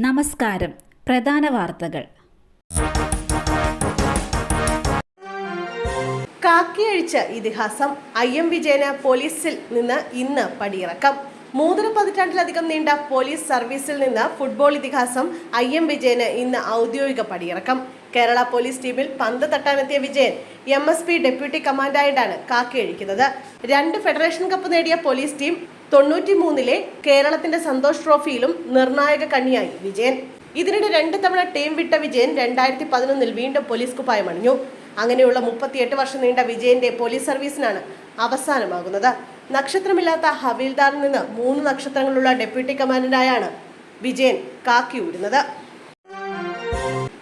നമസ്കാരം. പ്രധാന വാർത്തകൾ. കാക്കിയഴിച്ച ഇതിഹാസം. IM വിജയന് പോലീസിൽ നിന്ന് ഇന്ന് പടിയിറക്കം. 3 പതിറ്റാണ്ടിലധികം നീണ്ട പോലീസ് സർവീസിൽ നിന്ന് ഫുട്ബോൾ ഇതിഹാസം IM വിജയന് ഇന്ന് ഔദ്യോഗിക പടിയിറക്കം. കേരള പോലീസ് ടീമിൽ പന്ത് തട്ടാനെത്തിയ വിജയൻ MSP ഡെപ്യൂട്ടി കമാൻഡന്റായാണ് കാക്കിയഴിക്കുന്നത്. 2 ഫെഡറേഷൻ കപ്പ് നേടിയ പോലീസ് ടീം 93-ലെ കേരളത്തിന്റെ സന്തോഷ് ട്രോഫിയിലും നിർണായക കണ്ണിയായി വിജയൻ. ഇതിനിടെ 2 തവണ ടീം വിട്ട വിജയൻ 2011-ൽ വീണ്ടും പോലീസ് കുപ്പായം അണിഞ്ഞു. അങ്ങനെയുള്ള 38 വർഷം നീണ്ട വിജയന്റെ പോലീസ് സർവീസിനാണ് അവസാനമാകുന്നത്. നക്ഷത്രമില്ലാത്ത ഹവീൽദാറിൽ നിന്ന് 3 നക്ഷത്രങ്ങളുള്ള ഡെപ്യൂട്ടി കമാൻഡന്റായാണ് വിജയൻ കാക്കിയൂരുന്നത്.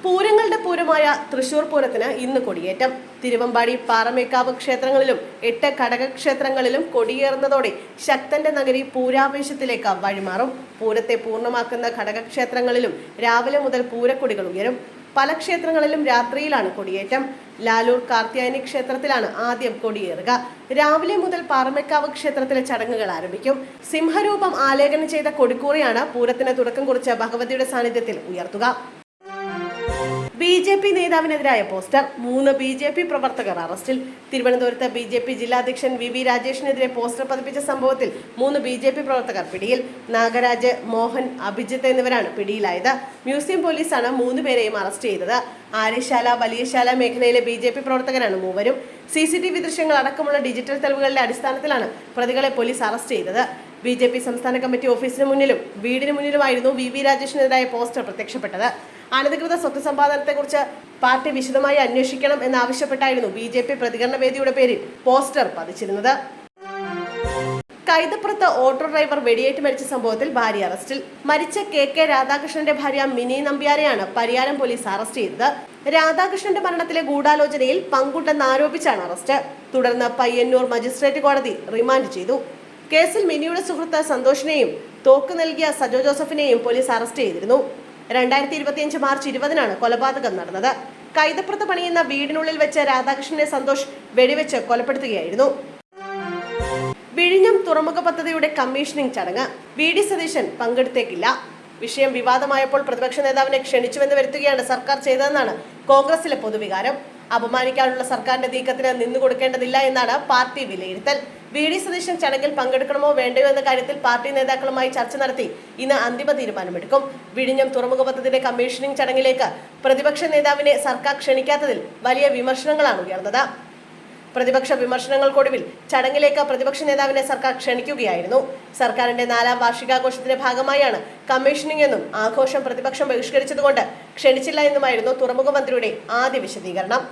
പൂരങ്ങളുടെ പൂരമായ തൃശൂർ പൂരത്തിന് ഇന്ന് കൊടിയേറ്റം. തിരുവമ്പാടി, പാറമേക്കാവ് ക്ഷേത്രങ്ങളിലും 8 ഘടകക്ഷേത്രങ്ങളിലും കൊടിയേറുന്നതോടെ ശക്തന്റെ നഗരി പൂരാവേശത്തിലേക്ക് വഴിമാറും. പൂരത്തെ പൂർണ്ണമാക്കുന്ന ഘടകക്ഷേത്രങ്ങളിലും രാവിലെ മുതൽ പൂരക്കൊടികൾ ഉയരും. പല ക്ഷേത്രങ്ങളിലും രാത്രിയിലാണ് കൊടിയേറ്റം. ലാലൂർ കാർത്യായനി ക്ഷേത്രത്തിലാണ് ആദ്യം കൊടിയേറുക. രാവിലെ മുതൽ പാറമേക്കാവ് ക്ഷേത്രത്തിലെ ചടങ്ങുകൾ ആരംഭിക്കും. സിംഹരൂപം ആലേഖനം ചെയ്ത കൊടിക്കൂറിയാണ് പൂരത്തിന് തുടക്കം കുറിച്ച് ഭഗവതിയുടെ സാന്നിധ്യത്തിൽ ഉയർത്തുക. BJP നേതാവിനെതിരായ poster. 3 BJP പ്രവർത്തകർ അറസ്റ്റിൽ. തിരുവനന്തപുരത്ത് BJP ജില്ലാധ്യക്ഷൻ VV രാജേഷിനെതിരെ പോസ്റ്റർ പതിപ്പിച്ച സംഭവത്തിൽ 3 BJP പ്രവർത്തകർ പിടിയിൽ. നാഗരാജ്, മോഹൻ, അഭിജിത്ത് എന്നിവരാണ് പിടിയിലായത്. മ്യൂസിയം പോലീസാണ് 3 പേരെയും അറസ്റ്റ് ചെയ്തത്. ആര്യശാല, വലിയശാല മേഖലയിലെ BJP പ്രവർത്തകരാണ് മൂവരും. CCTV ദൃശ്യങ്ങൾ അടക്കമുള്ള ഡിജിറ്റൽ തെളിവുകളുടെ അടിസ്ഥാനത്തിലാണ് പ്രതികളെ പോലീസ് അറസ്റ്റ് ചെയ്തത്. BJP സംസ്ഥാന കമ്മിറ്റി ഓഫീസിന് മുന്നിലും വീടിന് മുന്നിലുമായിരുന്നു VV രാജേഷിനെതിരായ പോസ്റ്റർ പ്രത്യക്ഷപ്പെട്ടത്. അനധികൃത സ്വത്ത് സമ്പാദനത്തെക്കുറിച്ച് പാർട്ടി വിശദമായി അന്വേഷിക്കണം എന്നാവശ്യപ്പെട്ടായിരുന്നു BJP പ്രതികരണ വേദിയുടെ പേരിൽ പോസ്റ്റർ പതിച്ചിരുന്നത്. കൈതപ്പുറത്ത് ഓട്ടോ ഡ്രൈവർ വെടിയേറ്റ് മരിച്ച സംഭവത്തിൽ ഭാര്യ അറസ്റ്റിൽ. മരിച്ച KK രാധാകൃഷ്ണന്റെ ഭാര്യ മിനി നമ്പ്യാരെയാണ് പരിയാരം പോലീസ് അറസ്റ്റ് ചെയ്തത്. രാധാകൃഷ്ണന്റെ മരണത്തിലെ ഗൂഢാലോചനയിൽ പങ്കുണ്ടെന്ന് ആരോപിച്ചാണ് അറസ്റ്റ്. തുടർന്ന് പയ്യന്നൂർ മജിസ്ട്രേറ്റ് കോടതി റിമാൻഡ് ചെയ്തു. കേസിൽ മിനിയുടെ സുഹൃത്ത് സന്തോഷിനെയും തോക്ക് നൽകിയ സജോ ജോസഫിനെയും പോലീസ് അറസ്റ്റ് ചെയ്തിരുന്നു. 2025 മാർച്ച് 20-നാണ് കൊലപാതകം നടന്നത്. കൈതപ്പുറത്ത് പണിയുന്ന വീടിനുള്ളിൽ വെച്ച് രാധാകൃഷ്ണനെ സന്തോഷ് വെടിവെച്ച് കൊലപ്പെടുത്തുകയായിരുന്നു. വിഴിഞ്ഞം തുറമുഖ പദ്ധതിയുടെ കമ്മീഷനിംഗ് ചടങ്ങ്. VD സതീശൻ പങ്കെടുത്തേക്കില്ല. വിഷയം വിവാദമായപ്പോൾ പ്രതിപക്ഷ നേതാവിനെ ക്ഷണിച്ചുവെന്ന് വരുത്തുകയാണ് സർക്കാർ ചെയ്തതെന്നാണ് കോൺഗ്രസിലെ പൊതുവികാരം. അപമാനിക്കാനുള്ള സർക്കാരിന്റെ നീക്കത്തിന് നിന്നുകൊടുക്കേണ്ടതില്ല എന്നാണ് പാർട്ടി വിലയിരുത്തൽ. VD സതീശൻ ചടങ്ങിൽ പങ്കെടുക്കണമോ വേണ്ടയോ എന്ന കാര്യത്തിൽ പാർട്ടി നേതാക്കളുമായി ചർച്ച നടത്തി ഇന്ന് അന്തിമ തീരുമാനമെടുക്കും. വിഴിഞ്ഞം തുറമുഖ പദ്ധതിയുടെ കമ്മീഷനിംഗ് ചടങ്ങിലേക്ക് പ്രതിപക്ഷ നേതാവിനെ സർക്കാർ ക്ഷണിക്കാത്തതിൽ വലിയ വിമർശനങ്ങളാണ് ഉയർന്നത്. പ്രതിപക്ഷ വിമർശനങ്ങൾക്കൊടുവിൽ ചടങ്ങിലേക്ക് പ്രതിപക്ഷ നേതാവിനെ സർക്കാർ ക്ഷണിക്കുകയായിരുന്നു. സർക്കാരിന്റെ 4ാം വാർഷികാഘോഷത്തിന്റെ ഭാഗമായാണ് കമ്മീഷനിംഗ് എന്നും ആഘോഷം പ്രതിപക്ഷം ബഹിഷ്കരിച്ചതുകൊണ്ട് ക്ഷണിച്ചില്ല എന്നുമായിരുന്നു തുറമുഖ മന്ത്രിയുടെ ആദ്യ വിശദീകരണം.